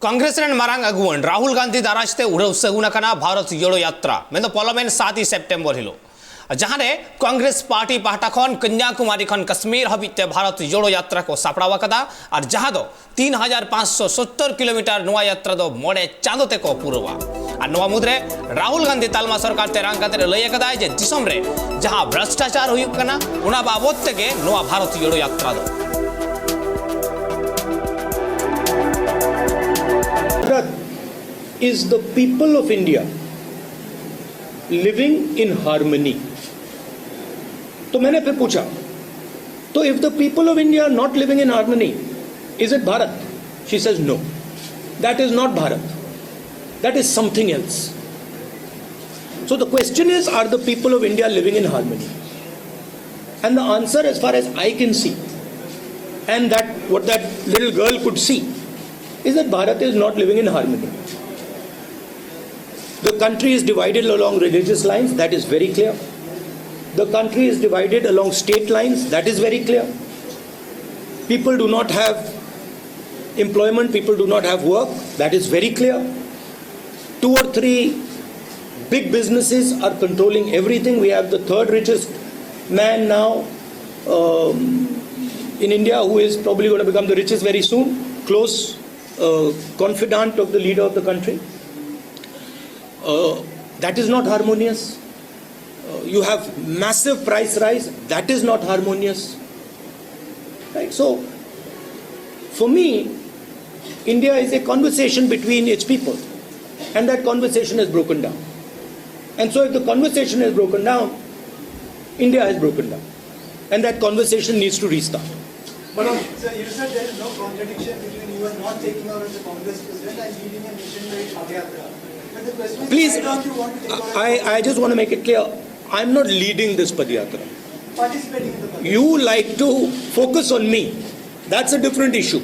कांग्रेस मारांग अगुवन राहुल गांधी दाराजते उड़व सगुना भारत जोड़ो यात्रा मैं पलमेन 7 सेप्टेम्बर हिलो जहाँ कांग्रेस पार्टी पाहटा खन कन्याकुमारी खन कश्मीर हबीते भारत जोड़ो यात्रा को सापड़ावा कदा और जहाँ दो 3570 किलोमीटर नुआ यात्रा दो मोड़े चांदोते को पूरवा और नुआ मुद्रे राहुल गांधी तालमा सरकार तेरांग काते लय कदा जे दिसम रे जहाँ भ्रष्टाचार हुयुक कना उना बाबत तेगे नुआ भारत जोड़ो यात्रा दो is the people of India living in harmony. तो मैंने फिर पूछा, तो if the people of India are not living in harmony, is it Bharat? She says no. That is not Bharat. That is something else. So the question is, are the people of India living in harmony? And the answer, as far as I can see, and that what that little girl could see, is that Bharat is not living in harmony. The country is divided along religious lines, that is very clear. The country is divided along state lines, that is very clear. People do not have employment, people do not have work, that is very clear. 2 or 3 big businesses are controlling everything. We have the 3rd richest man now in India, who is probably going to become the richest very soon, close confidant of the leader of the country. That is not harmonious. You have massive price rise, that is not harmonious. Right? So, for me, India is a conversation between its people, and that conversation has broken down. And so if the conversation has broken down, India has broken down. And that conversation needs to restart. But sir, you said there is no contradiction between you are not taking over as a Congress president and leading a nationwide Padayatra. But the question is, Please, why don't you want to take over? I just want to make it clear, I'm not leading this Padayatra. Participating in the Padayatra. You like to focus on me. That's a different issue.